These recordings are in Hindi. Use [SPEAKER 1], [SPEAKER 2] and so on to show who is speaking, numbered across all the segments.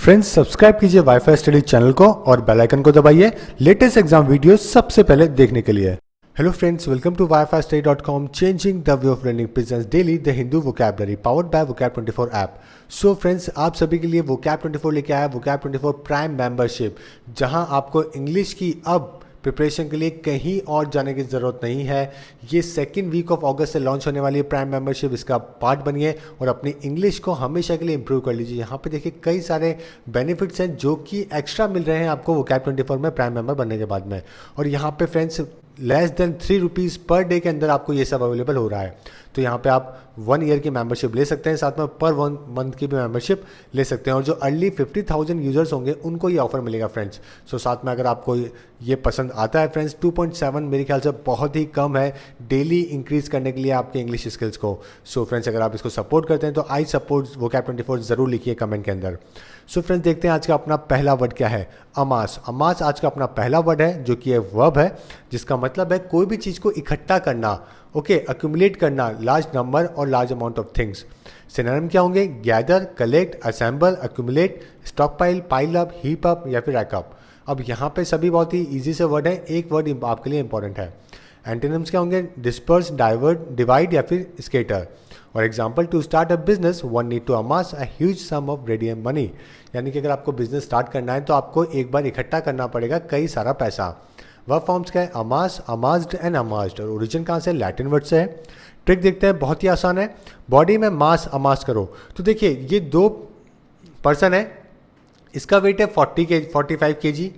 [SPEAKER 1] फ्रेंड्स सब्सक्राइब कीजिए वाईफाई स्टडी चैनल को और बेल आइकन को दबाइए लेटेस्ट एग्जाम वीडियो सबसे पहले देखने के लिए। Hello friends, welcome to wifistudy.com, changing the way of learning presents daily the Hindu vocabulary powered by vocab24 app. So friends, आप सभी के लिए vocab24 लेके आया vocab24 प्राइम मेंबरशिप, जहां आपको इंग्लिश की अब प्रिपरेशन के लिए कहीं और जाने की ज़रूरत नहीं है। ये सेकेंड वीक ऑफ अगस्त से लॉन्च होने वाली है प्राइम मेंबरशिप। इसका पार्ट बनिए और अपनी इंग्लिश को हमेशा के लिए इंप्रूव कर लीजिए। यहाँ पे देखिए कई सारे बेनिफिट्स हैं जो कि एक्स्ट्रा मिल रहे हैं आपको vocab24 में प्राइम मेंबर बनने के बाद में। और यहाँ पे friends less than 3 rupees per day के अंदर आपको ये सब अवेलेबल हो रहा है। तो यहाँ पे आप 1 ईयर की मेंबरशिप ले सकते हैं, साथ में पर 1 मंथ की भी मेंबरशिप ले सकते हैं। और जो अर्ली 50,000 यूजर्स होंगे उनको ये ऑफर मिलेगा फ्रेंड्स। सो साथ में अगर आपको ये पसंद आता है फ्रेंड्स, 2.7 मेरे ख्याल से बहुत ही कम है डेली इंक्रीज करने के लिए आपके इंग्लिश स्किल्स को। सो फ्रेंड्स, अगर आप इसको सपोर्ट करते हैं तो आई सपोर्ट vocab24 ज़रूर लिखिए कमेंट के अंदर। सो फ्रेंड्स, देखते हैं आज का अपना पहला वर्ड क्या है। अमास। अमास आज का अपना पहला वर्ड है जो कि एक वर्ब है जिसका मतलब है कोई भी चीज़ को इकट्ठा करना, अक्यूमुलेट करना, लार्ज नंबर और large amount of things. Synonym क्या होंगे? Gather, collect, assemble, accumulate, stock pile, pile up, heap up या फिर रैक अप। अब यहाँ पे सभी बहुत ही ईजी से वर्ड है, एक वर्ड आपके लिए इंपॉर्टेंट है। एंटोनिम्स क्या होंगे? डिस्पर्स, डाइवर्ट, डिवाइड या फिर स्केटर। और example, to start a business one need to amass a huge sum of ready money. यानी कि अगर आपको बिजनेस स्टार्ट करना है तो आपको एक बार इकट्ठा करना पड़ेगा कई सारा पैसा। वर्ब फॉर्म्स क्या है? अमास, अमास्ड एंड अमास्ड। और ओरिजिन कहाँ से? लैटिन वर्ड से है। ट्रिक देखते हैं, बहुत ही आसान है। बॉडी में मास अमास करो तो देखिए ये 2 पर्सन है, इसका वेट है 45 kg,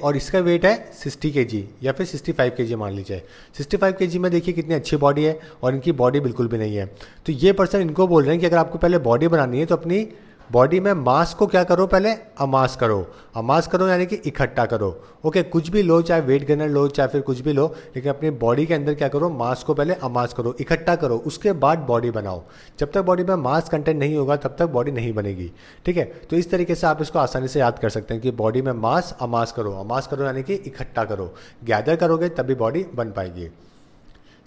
[SPEAKER 1] और इसका वेट है 60 kg या फिर 65 kg मान लीजिए। 65 kg में देखिए कितनी अच्छी बॉडी है और इनकी बॉडी बिल्कुल भी नहीं है। तो ये पर्सन इनको बोल रहे हैं कि अगर आपको पहले बॉडी बनानी है तो अपनी बॉडी में मास को क्या करो? पहले अमास करो। अमास करो यानी कि इकट्ठा करो। कुछ भी लो, चाहे वेट गेनर लो, चाहे फिर कुछ भी लो, लेकिन अपनी बॉडी के अंदर क्या करो? मास को पहले अमास करो, इकट्ठा करो, उसके बाद बॉडी बनाओ। जब तक बॉडी में मास कंटेंट नहीं होगा तब तक बॉडी नहीं बनेगी। ठीक है, तो इस तरीके से आप इसको आसानी से याद कर सकते हैं कि बॉडी में मास अमास करो। अमास करो यानी कि इकट्ठा करो, गैदर करोगे तभी बॉडी बन पाएगी।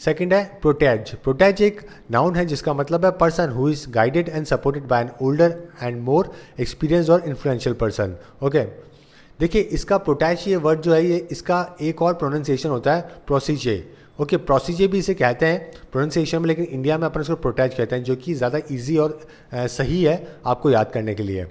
[SPEAKER 1] सेकंड है प्रोटेज। प्रोटेज एक नाउन है जिसका मतलब है person who is guided and supported by an older and more experience और इन्फ्लुएंशियल पर्सन। देखिए इसका प्रोटेज ये वर्ड जो है, ये इसका एक और प्रोनाउंसिएशन होता है प्रोसीजे। प्रोसीजे भी इसे कहते हैं प्रोनाउंसिएशन में, लेकिन इंडिया में अपन इसको प्रोटेज कहते हैं, जो कि ज़्यादा ईजी और सही है आपको याद करने के लिए।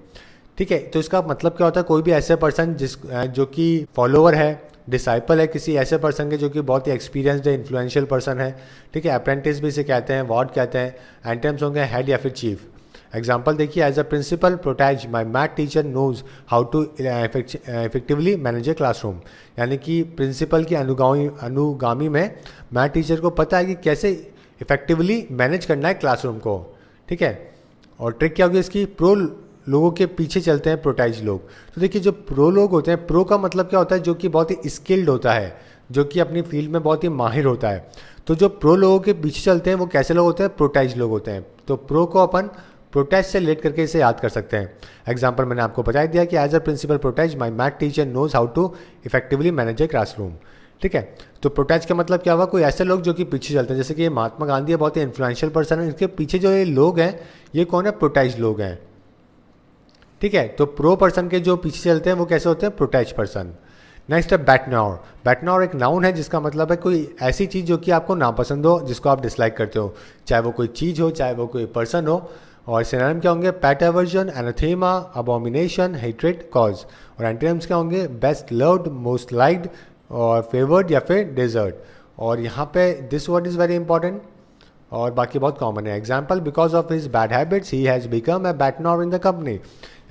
[SPEAKER 1] ठीक है, तो इसका मतलब क्या होता है? कोई भी ऐसे पर्सन जो कि फॉलोअर है, डिसाइपल है किसी ऐसे पर्सन के जो कि बहुत ही एक्सपीरियंस्ड है, इन्फ्लुएंशियल पर्सन है। ठीक है, अप्रेंटिस भी इसे कहते हैं, वार्ड कहते हैं। एंटम्स होंगे हेड या फिर चीफ। एग्जाम्पल देखिए, as a principal protege my math teacher knows how to effectively manage a classroom. यानी कि प्रिंसिपल की अनुगामी में मैथ टीचर को पता है कि कैसे इफेक्टिवली मैनेज करना है क्लासरूम को। ठीक है, और ट्रिक क्या होगी इसकी? प्रो लोगों के पीछे चलते हैं प्रोटेज लोग। तो देखिए जो प्रो लोग होते हैं, प्रो का मतलब क्या होता है? जो कि बहुत ही स्किल्ड होता है, जो कि अपनी फील्ड में बहुत ही माहिर होता है। तो जो प्रो लोगों के पीछे चलते हैं वो कैसे लोग होते हैं? प्रोटेज लोग होते हैं। तो प्रो को अपन प्रोटेज से रिलेट करके इसे याद कर सकते हैं। एग्जाम्पल मैंने आपको बता दिया कि as a principal protege my math teacher knows how to effectively manage a classroom. ठीक है, तो प्रोटेज का मतलब क्या हुआ? कोई ऐसे लोग जो कि पीछे चलते हैं, जैसे कि ये महात्मा गांधी है, बहुत ही इन्फ्लुएंशियल पर्सन है, इनके पीछे जो ये लोग हैं ये कौन है? प्रोटेज लोग हैं। ठीक है, तो प्रो पर्सन के जो पीछे चलते हैं वो कैसे होते हैं? Protease person. नेक्स्ट है बैटनॉर। बैटनॉर एक नाउन है जिसका मतलब है कोई ऐसी चीज़ जो कि आपको नापसंद हो, जिसको आप डिसलाइक करते हो, चाहे वो कोई चीज़ हो, चाहे वो कोई पर्सन हो। और सिनोनिम क्या होंगे? पैट aversion, anathema, abomination, hatred, cause. और एंटोनिम्स क्या होंगे? बेस्ट लव्ड, मोस्ट लाइक्ड और फेवर्ड या फिर डेजर्ट। और यहाँ पे this word is very important और बाकी बहुत कॉमन है। Example, because of his bad habits he has become a bete noire in the company.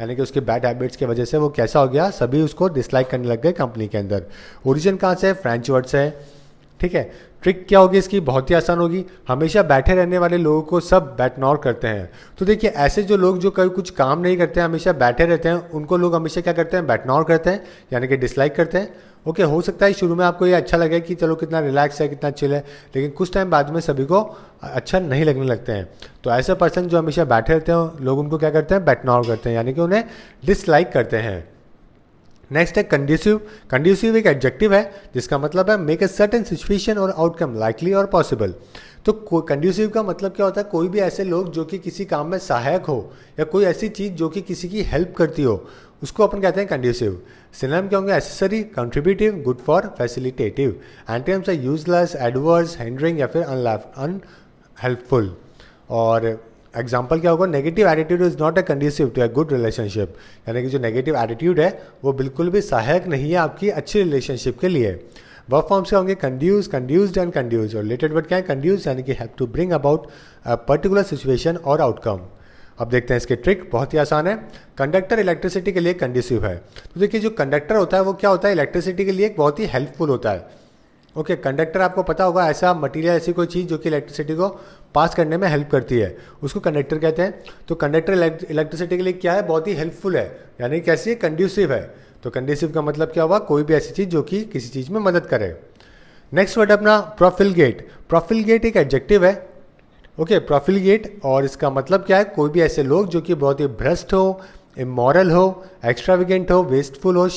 [SPEAKER 1] यानी कि उसके बैड हैबिट्स की वजह से वो कैसा हो गया? सभी उसको डिसलाइक करने लग गए कंपनी के अंदर। ओरिजिन कहाँ से है? फ्रेंच वर्ड से है। ठीक है, ट्रिक क्या होगी इसकी? बहुत ही आसान होगी। हमेशा बैठे रहने वाले लोगों को सब बैटनॉर करते हैं। तो देखिए ऐसे जो लोग जो कभी कुछ काम नहीं करते हैं, हमेशा बैठे रहते हैं, उनको लोग हमेशा क्या करते हैं? बैटनॉर करते हैं, यानी कि डिसलाइक करते हैं। हो सकता है शुरू में आपको ये अच्छा लगे कि चलो कितना रिलैक्स है, कितना चिल है, लेकिन कुछ टाइम बाद में सभी को अच्छा नहीं लगने लगते हैं। तो ऐसे पर्सन जो हमेशा बैठे रहते हैं, लोग उनको क्या करते हैं? बैटनॉर करते हैं, यानी कि उन्हें डिसलाइक करते हैं। नेक्स्ट है कंड्यूसिव। कंड्यूसिव एक एडजेक्टिव है जिसका मतलब है मेक अ सर्टेन सिचुएशन और आउटकम लाइकली और पॉसिबल। तो कंड्यूसिव का मतलब क्या होता है, कोई भी ऐसे लोग जो कि किसी काम में सहायक हो या कोई ऐसी चीज़ जो कि किसी की हेल्प करती हो, उसको अपन कहते हैं कंड्यूसिव। सिनोनिम क्या होंगे, accessory, contributive, good for, facilitative. Antonyms है यूजलेस, एडवर्स, हिंडरिंग या फिर अनहेल्पफुल। और एग्जाम्पल क्या होगा, negative attitude is not a conducive to a good relationship. यानी कि जो नेगेटिव एटीट्यूड है वो बिल्कुल भी सहायक नहीं है आपकी अच्छी रिलेशनशिप के लिए। वर्ब फॉर्म्स क्या होंगे, कंड्यूस, कंड्यूस्ड एंड कंड्यूस। और रिलेटेड वर्ड क्या है, कंड्यूस यानी कि help to bring about a particular situation और आउटकम। अब देखते हैं इसके ट्रिक, बहुत ही आसान है। कंडक्टर इलेक्ट्रिसिटी के लिए कंड्यूसिव है। तो देखिए जो कंडक्टर होता है वो क्या होता है, इलेक्ट्रिसिटी के लिए एक बहुत ही हेल्पफुल होता है। ओके, कंडक्टर आपको पता होगा ऐसा मटेरियल, ऐसी कोई चीज़ जो कि इलेक्ट्रिसिटी को पास करने में हेल्प करती है, उसको कंडक्टर कहते हैं। तो कंडक्टर इलेक्ट्रिसिटी के लिए क्या है, बहुत ही हेल्पफुल है, यानी कैसी है, कंड्यूसिव है। तो कंड्यूसिव का मतलब क्या हुआ, कोई भी ऐसी चीज़ जो कि किसी चीज़ में मदद करे। नेक्स्ट वर्ड अपना प्रोफिलगेट। प्रोफिलगेट एक एडजेक्टिव है। ओके, प्रोफिलगेट, और इसका मतलब क्या है, कोई भी ऐसे लोग जो कि बहुत ही भ्रष्ट हो, इमोरल हो, एक्स्ट्राविगेंट हो, वेस्टफुल हो,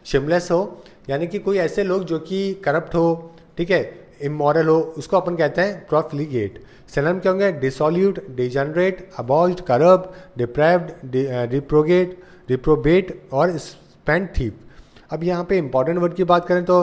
[SPEAKER 1] शेमलेस हो, यानी कि कोई ऐसे लोग जो कि करप्ट हो, ठीक है, इमोरल हो, उसको अपन कहते हैं प्रोफिलिगेट। सिनोनिम क्या होंगे, डिसॉल्यूट, डिजेनरेट, अबॉल्ड, करप्ट, डिप्राइव्ड, रिप्रोबेट और स्पेंड थीफ। अब यहाँ पे इंपॉर्टेंट वर्ड की बात करें तो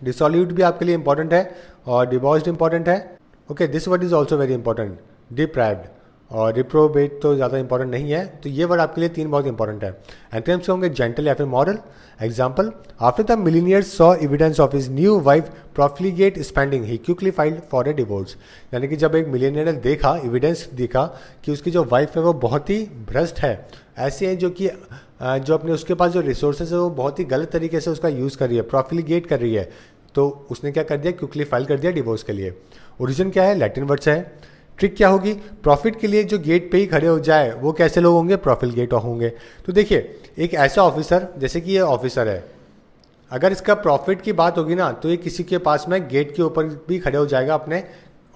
[SPEAKER 1] डिसॉल्यूट भी आपके लिए इंपॉर्टेंट है और डिबॉस्ड इंपॉर्टेंट है। Okay, this word is also very important, deprived. और रिप्रोबेट तो ज़्यादा इंपॉर्टेंट नहीं है, तो ये वर्ड आपके लिए 3 बहुत इंपॉर्टेंट है। एंटोनिम्स के होंगे जेंटल या फिर moral. Example, after the millionaires saw evidence of his new wife profligate spending he quickly filed for a divorce. यानी कि जब एक मिलीनियर ने देखा, एविडेंस देखा कि उसकी जो वाइफ है वो बहुत ही भ्रष्ट है, ऐसी है जो कि जो अपने उसके पास जो रिसोर्सेज है वो बहुत ही गलत तरीके से उसका यूज़ कर रही है, प्रोफिलिगेट कर रही है, तो उसने क्या कर दिया, क्विकली फाइल कर दिया डिवोर्स के लिए। ओरिजिन क्या है, लैटिन वर्ड से है। ट्रिक क्या होगी, प्रॉफिट के लिए जो गेट पे ही खड़े हो जाए वो कैसे लोग होंगे, प्रोफिलगेट होंगे। तो देखिए एक ऐसा ऑफिसर, जैसे कि ये ऑफिसर है, अगर इसका प्रॉफिट की बात होगी ना तो ये किसी के पास में गेट के ऊपर भी खड़े हो जाएगा अपने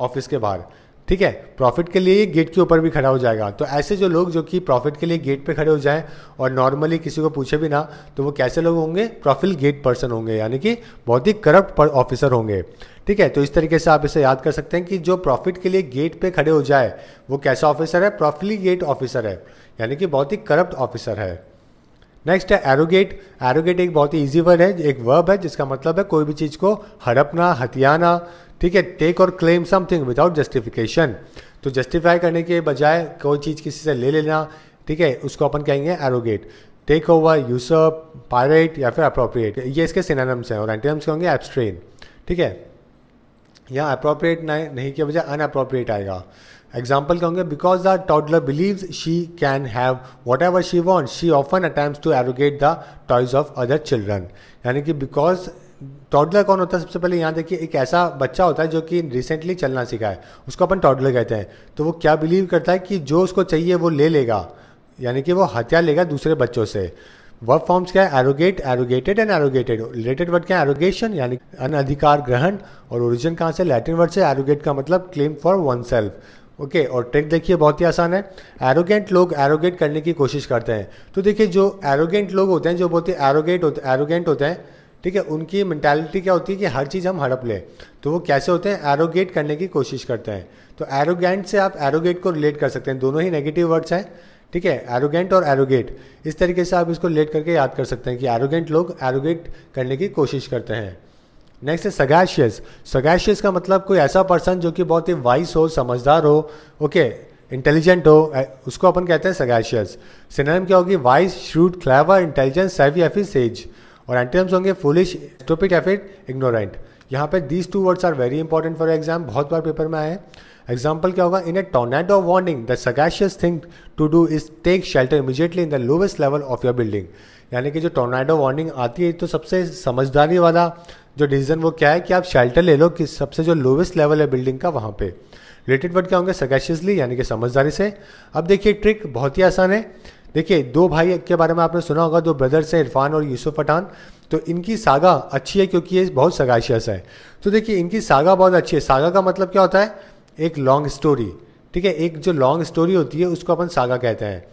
[SPEAKER 1] ऑफिस के बाहर, ठीक है, प्रॉफिट के लिए गेट के ऊपर भी खड़ा हो जाएगा। तो ऐसे जो लोग जो कि प्रॉफिट के लिए गेट पे खड़े हो जाएं और नॉर्मली किसी को पूछे भी ना, तो वो कैसे लोग होंगे, प्रोफिलगेट पर्सन होंगे, यानी कि बहुत ही करप्ट ऑफिसर होंगे, ठीक है। तो इस तरीके से आप इसे याद कर सकते हैं कि जो प्रॉफिट के लिए गेट पे खड़े हो जाए वो कैसा ऑफिसर है, प्रोफिलिगेट ऑफिसर है, यानी कि बहुत ही करप्ट ऑफिसर है। नेक्स्ट है एरोगेट। एरोगेट एक बहुत ही ईजी वर्ड है, एक वर्ब है जिसका मतलब है कोई भी चीज़ को हड़पना, हथियाना, ठीक है, टेक और क्लेम समथिंग विदाउट जस्टिफिकेशन। तो जस्टिफाई करने के बजाय कोई चीज़ किसी से ले लेना, ठीक है, उसको अपन कहेंगे एरोगेट। टेक ओवर, यूसर्प, पायरेट या फिर अप्रोप्रिएट, ये इसके सिनोनिम्स हैं। और एंटोनिम्स होंगे एब्स्ट्रेन, ठीक है, यहाँ अप्रोप्रिएट नहीं के बजाय अनअप्रोप्रिएट आएगा। एग्जाम्पल क्या होंगे, because the toddler believes she can have whatever she want she often attempts to arrogate the toys of other children. यानी कि बिकॉज टॉडलर कौन होता है, सबसे पहले यहाँ देखिए एक ऐसा बच्चा होता है जो कि रिसेंटली चलना सीखा है, उसको अपन टॉडलर कहते हैं। तो वो क्या बिलीव करता है कि जो उसको चाहिए वो ले लेगा, यानी कि वो हथियार लेगा दूसरे बच्चों से। वर्ब फॉर्म्स क्या है, arrogate, arrogated and arrogated. Related word क्या है, एरोगेशन यानी अनअधिकार ग्रहण। और ओरिजिन कहाँ से, लैटिन वर्ड से। एरोगेट का मतलब claim for one self. Okay, और ट्रिक देखिए बहुत ही आसान है। एरोगेंट लोग एरोगेट करने की कोशिश करते हैं। तो देखिए जो एरोगेंट लोग होते हैं, जो बहुत ही एरोगेंट होते हैं, ठीक है, उनकी मेंटालिटी क्या होती है कि हर चीज़ हम हड़प लें। तो वो कैसे होते हैं, एरोगेट करने की कोशिश करते हैं। तो एरोगेंट से आप एरोगेट को रिलेट कर सकते हैं, दोनों ही नेगेटिव वर्ड्स हैं, ठीक है, एरोगेंट और एरोगेट। इस तरीके से आप इसको रिलेट करके याद कर सकते हैं कि एरोगेंट लोग एरोगेट करने की कोशिश करते हैं। नेक्स्ट है सगैशियस। सगैशियस का मतलब कोई ऐसा पर्सन जो कि बहुत ही वाइस हो, समझदार हो, ओके, इंटेलिजेंट हो, उसको अपन कहते हैं सगैशियस। सिनोनिम क्या होगी, vice, shrewd, clever, intelligence, savvy या फिर सेज। और एंटोनिम्स होंगे फुलिश, स्टूपिड या फिर इग्नोरेंट। यहाँ पे these 2 words are very important for exam, बहुत बार पेपर में आए हैं। एग्जाम्पल क्या होगा, in a tornado warning the sagacious thing to do is take shelter immediately in the lowest level of your building. यानी कि जो टॉर्नेडो वार्निंग आती है तो सबसे समझदारी वाला जो डिसीजन वो क्या है कि आप शेल्टर ले लो कि सबसे जो लोवेस्ट लेवल है बिल्डिंग का वहाँ पे। रिलेटेड वर्ड क्या होंगे, सगैशियसली यानी कि समझदारी से। अब देखिए ट्रिक बहुत ही आसान है। देखिए 2 भाई के बारे में आपने सुना होगा, 2 ब्रदर्स हैं, इरफान और यूसुफ पठान। तो इनकी सागा अच्छी है क्योंकि ये बहुत सगाशियस है। तो देखिए इनकी सागा बहुत अच्छी है। सागा का मतलब क्या होता है, एक लॉन्ग स्टोरी, ठीक है, एक जो लॉन्ग स्टोरी होती है उसको अपन सागा कहते हैं।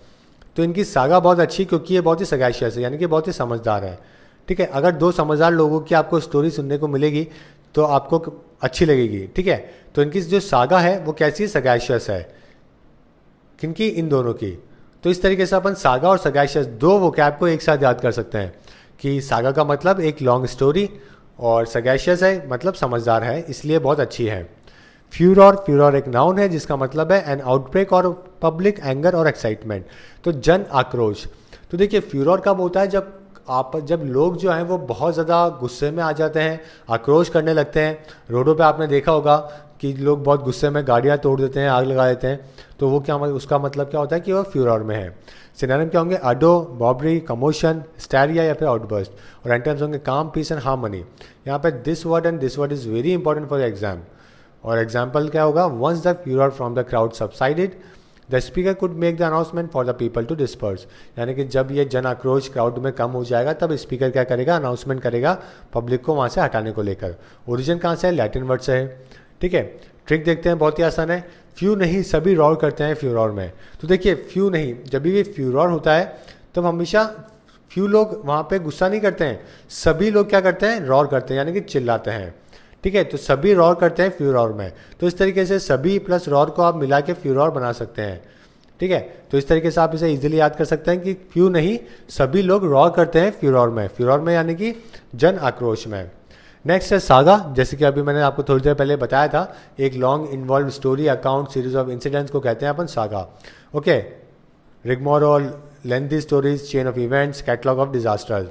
[SPEAKER 1] तो इनकी सागा बहुत अच्छी क्योंकि ये बहुत ही सगाशियस है, यानी कि बहुत ही समझदार है। ठीक है, अगर दो समझदार लोगों की आपको स्टोरी सुनने को मिलेगी तो आपको अच्छी लगेगी। ठीक है, तो इनकी जो सागा है वो कैसी है, सगाशियस है। किनकी, इन दोनों की। तो इस तरीके से अपन सागा और सगाशियस दो वोकैब को एक साथ याद कर सकते हैं कि सागा का मतलब एक लॉन्ग स्टोरी और सगाशियस है मतलब समझदार है, इसलिए बहुत अच्छी है। फ्यूरॉर एक नाउन है जिसका मतलब है एन आउटब्रेक और पब्लिक एंगर और एक्साइटमेंट, तो जन आक्रोश। तो देखिए फ्यूरॉर कब होता है, जब लोग जो हैं वो बहुत ज़्यादा गुस्से में आ जाते हैं, आक्रोश करने लगते हैं। रोडों पे आपने देखा होगा कि लोग बहुत गुस्से में गाड़ियाँ तोड़ देते हैं, आग लगा देते हैं, तो वो क्या उसका मतलब क्या होता है कि वो फ्यूरॉर में है। सिनोनिम क्या होंगे, अडो, बॉबरी, कमोशन, स्टैरिया या फिर आउटबर्स्ट। और एंटोनिम्स होंगे काम, पीस एंड हार्मनी। यहाँ पे this word and this word is very important for exam. और एग्जाम्पल क्या होगा, once the furor from the crowd subsided the speaker could make the announcement for the people to disperse. यानी कि जब ये जन आक्रोश क्राउड में कम हो जाएगा तब स्पीकर क्या करेगा, अनाउंसमेंट करेगा पब्लिक को वहाँ से हटाने को लेकर। ओरिजिन कहाँ से है, लैटिन वर्ड से है। ठीक है, ट्रिक देखते हैं, बहुत ही आसान है। फ्यू नहीं सभी रॉर करते हैं फ्यूरॉर में। तो देखिए फ्यू नहीं, जब भी फ्यूरॉर होता है तो हमेशा फ्यू लोग वहाँ पे गुस्सा नहीं करते हैं, सभी लोग क्या करते हैं, रॉर करते हैं, यानी कि चिल्लाते हैं। ठीक है, तो सभी रॉर करते हैं फ्यूरॉर में। तो इस तरीके से सभी प्लस रॉर को आप मिला के फ्यूरॉर बना सकते हैं। ठीक है, तो इस तरीके से आप इसे इजीली याद कर सकते हैं कि फ्यू नहीं सभी लोग रॉर करते हैं फ्यूरॉर में। फ्यूरॉर में यानी कि जन आक्रोश में। नेक्स्ट है सागा, जैसे कि अभी मैंने आपको थोड़ी देर पहले बताया था, एक long involve story, account, series of incidents को कहते हैं अपन saga. Okay, rigmarole, lengthy stories, chain of events, catalogue of disasters.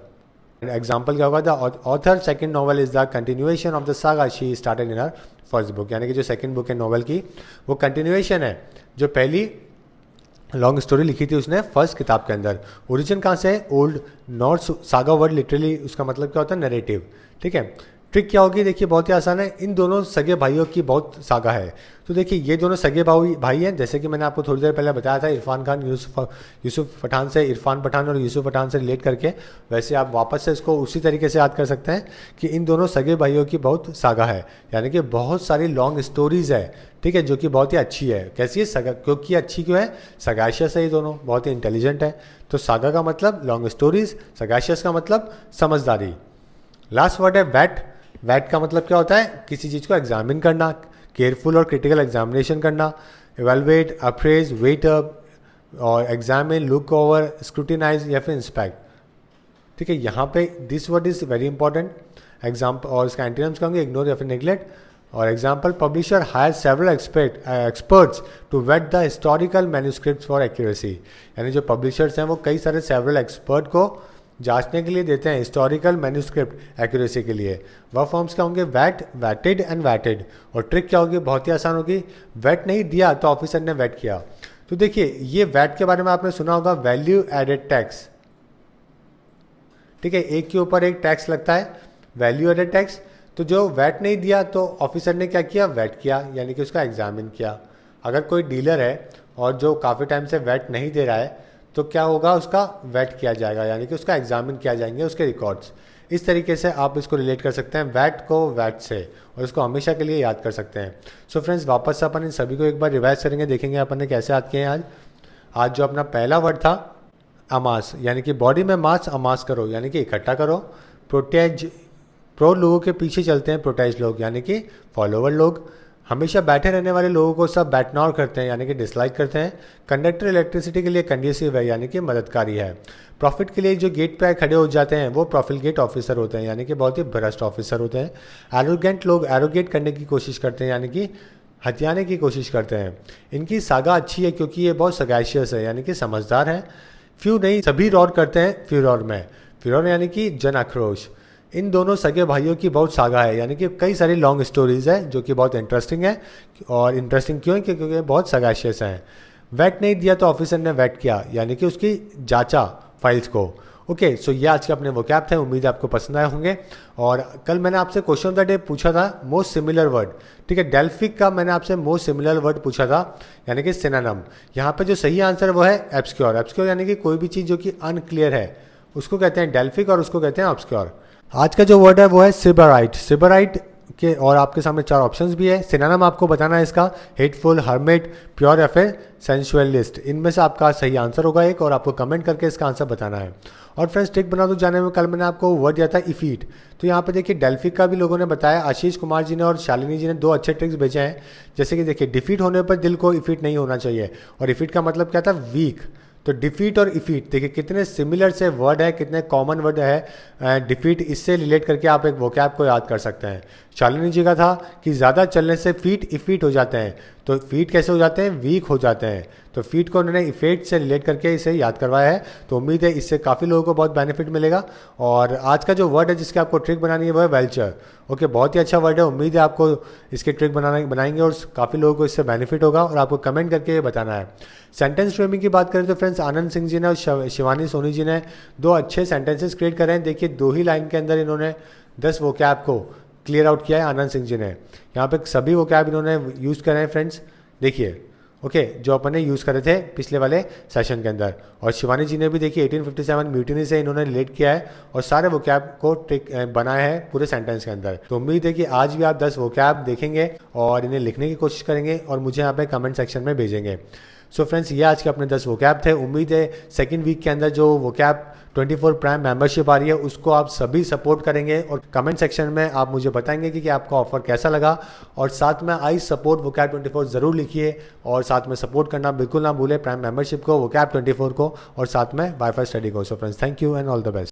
[SPEAKER 1] Example क्या होगा, the author second novel is the continuation of the saga she started in her first book. यानी कि जो सेकंड बुक है नॉवल की वो कंटिन्यूएशन है जो पहली लॉन्ग स्टोरी लिखी थी उसने फर्स्ट किताब के अंदर। ओरिजिन कहाँ से है, old north. Saga word literally उसका मतलब क्या होता है, नरेटिव। ठीक है, ट्रिक क्या होगी, देखिए बहुत ही आसान है। इन दोनों सगे भाइयों की बहुत सागा है। तो देखिए ये दोनों सगे भाई हैं, जैसे कि मैंने आपको थोड़ी देर पहले बताया था, इरफान खान यूसुफ पठान से, इरफान पठान और यूसुफ पठान से रिलेट करके। वैसे आप वापस से इसको उसी तरीके से याद कर सकते हैं कि इन दोनों सगे भाइयों की बहुत सागा है, यानी कि बहुत सारी लॉन्ग स्टोरीज है। ठीक है, जो कि बहुत ही अच्छी है। कैसी है, सगा, क्योंकि अच्छी क्यों है, सगाशियस है, ये दोनों बहुत ही इंटेलिजेंट है। तो सागा का मतलब लॉन्ग स्टोरीज, सगाशियस का मतलब समझदारी। लास्ट वर्ड है वैट। वैट का मतलब क्या होता है, किसी चीज़ को एग्जामिन करना, केयरफुल और क्रिटिकल एग्जामिनेशन करना। इवेलुएट, अप्रेज, वेट अप और एग्जामिन, लुक ओवर, स्क्रूटिनाइज या फिर इंस्पेक्ट। ठीक है, यहाँ पे this word is very important. Example और इसका एंटीनिम्स क्या होंगे, इग्नोर या फिर नेग्लेक्ट। और example, publisher hire several experts to vet the historical manuscript for accuracy. यानी जो पब्लिशर्स हैं वो कई सारे सेवरल एक्सपर्ट को जांचने के लिए देते हैं हिस्टोरिकल मैन्यूस्क्रिप्ट एक्यूरेसी के लिए। वह फॉर्म्स क्या होंगे, वैट, वैटेड एंड वैटेड। और ट्रिक क्या होगी, बहुत ही आसान होगी। वैट नहीं दिया तो ऑफिसर ने वैट किया। तो देखिए ये वैट के बारे में आपने सुना होगा, वैल्यू एडेड टैक्स। ठीक है, एक के ऊपर एक टैक्स लगता है, वैल्यू एडेड टैक्स। तो जो वैट नहीं दिया तो ऑफिसर ने क्या किया, वैट किया, यानी कि उसका एग्जामिन किया। अगर कोई डीलर है और जो काफ़ी टाइम से वैट नहीं दे रहा है तो क्या होगा, उसका वैट किया जाएगा, यानी कि उसका एग्जामिन किया जाएंगे उसके रिकॉर्ड्स। इस तरीके से आप इसको रिलेट कर सकते हैं वैट को वैट से, और इसको हमेशा के लिए याद कर सकते हैं। सो फ्रेंड्स, वापस से अपन इन सभी को एक बार रिवाइज करेंगे, देखेंगे अपन ने कैसे याद किए हैं आज जो अपना पहला वर्ड था अमास, यानी कि बॉडी में मास, अमास करो यानी कि इकट्ठा करो। प्रोटेज, प्रो लोगों के पीछे चलते हैं, प्रोटेज लोग यानी कि फॉलोवर लोग। हमेशा बैठे रहने वाले लोगों को सब बैटनॉर करते हैं यानी कि डिसलाइक करते हैं। कंडक्टर इलेक्ट्रिसिटी के लिए कंड्यूसिव है यानी कि मददकारी है। प्रॉफिट के लिए जो गेट पे खड़े हो जाते हैं वो प्रॉफिलगेट ऑफिसर होते हैं यानी कि बहुत ही भ्रष्ट ऑफिसर होते हैं। एरोगेंट लोग एरोगेट करने की कोशिश करते हैं यानी कि हथियाने की कोशिश करते हैं। इनकी सागा अच्छी है क्योंकि ये बहुत सगाशियस है यानी कि समझदार है। फ्यू नहीं सभी रॉर करते हैं फ्यूरॉर में। फ्यूरॉर यानी कि जन आक्रोश। इन दोनों सगे भाइयों की बहुत सागा है यानी कि कई सारी लॉन्ग स्टोरीज है जो कि बहुत इंटरेस्टिंग है। और इंटरेस्टिंग क्यों है, क्योंकि बहुत सगाशियस हैं। वैट नहीं दिया तो ऑफिसर ने वैट किया यानी कि उसकी जांचा फाइल्स को। ओके, सो ये आज के अपने वोकैब थे, उम्मीद है आपको पसंद आए होंगे। और कल मैंने आपसे क्वेश्चन ऑफ द डे पूछा था मोस्ट सिमिलर वर्ड, ठीक है, डेल्फिक का मैंने आपसे मोस्ट सिमिलर वर्ड पूछा था यानी कि सिनोनिम। यहाँ पे जो सही आंसर वो है एब्सक्योर। एब्सक्योर यानी कि कोई भी चीज़ जो कि अनक्लियर है उसको कहते हैं डेल्फिक और उसको कहते हैं ऑब्सक्योर। आज का जो वर्ड है वो है सिबराइट। सिबराइट के और आपके सामने 4 ऑप्शंस भी है। सिनोनिम आपको बताना है इसका, हेटफुल, हर्मिट, प्योर या फिर सेंसुअलिस्ट। इनमें से आपका सही आंसर होगा एक, और आपको कमेंट करके इसका आंसर बताना है। और फ्रेंड्स ट्रिक बना दो जाने में कल मैंने आपको वर्ड दिया था इफीट, तो यहाँ पे देखिए डेल्फी का भी लोगों ने बताया, आशीष कुमार जी ने और शालिनी जी ने 2 अच्छे ट्रिक्स भेजे हैं। जैसे कि देखिए डिफीट होने पर दिल को इफीट नहीं होना चाहिए, और इफीट का मतलब क्या था, वीक। तो डिफीट और इफीट देखिए कितने सिमिलर से वर्ड है, कितने कॉमन वर्ड है। डिफीट इससे रिलेट करके आप एक वोकैब को याद कर सकते हैं। शालिनी जी का था कि ज़्यादा चलने से फीट इफीट हो जाते हैं, तो फीट कैसे हो जाते हैं, वीक हो जाते हैं। तो फीट को उन्होंने इफेक्ट से रिलेट करके इसे याद करवाया है। तो उम्मीद है इससे काफ़ी लोगों को बहुत बेनिफिट मिलेगा। और आज का जो वर्ड है जिसकी आपको ट्रिक बनानी है वो है वेल्चर। ओके, बहुत ही अच्छा वर्ड है। उम्मीद है आपको इसकी ट्रिक बनाएंगे और काफ़ी लोगों को इससे बेनिफिट होगा, और आपको कमेंट करके ये बताना है। सेंटेंस फ्रेमिंग की बात करें तो फ्रेंड्स आनंद सिंह जी ने और शिवानी सोनी जी ने 2 अच्छे सेंटेंसेस क्रिएट करे हैं। देखिए 2 ही लाइन के अंदर इन्होंने 10 वोकैब को क्लियर आउट किया है आनंद सिंह जी ने। यहाँ पे सभी वोकैब इन्होंने यूज़ करे हैं फ्रेंड्स, देखिए। ओके, जो अपन ने यूज़ करे थे पिछले वाले सेशन के अंदर। और शिवानी जी ने भी देखिए 1857 म्यूटिनी से इन्होंने रिलेट किया है और सारे वोकैब को ट्रिक बनाया है पूरे सेंटेंस के अंदर। तो उम्मीद है कि आज भी आप 10 वोकैब देखेंगे और इन्हें लिखने की कोशिश करेंगे और मुझे यहाँ पे कमेंट सेक्शन में भेजेंगे। सो फ्रेंड्स ये आज के अपने 10 वोकैब थे। उम्मीद है सेकेंड वीक के अंदर जो वोकैब 24 प्राइम मेंबरशिप आ रही है उसको आप सभी सपोर्ट करेंगे, और कमेंट सेक्शन में आप मुझे बताएंगे कि आपका ऑफर कैसा लगा। और साथ में आई सपोर्ट वोकैब 24 ज़रूर लिखिए, और साथ में सपोर्ट करना बिल्कुल ना भूलें प्राइम मेंबरशिप को, वोकैब 24 को, और साथ में वाईफाई स्टडी को। So friends thank you and all the best.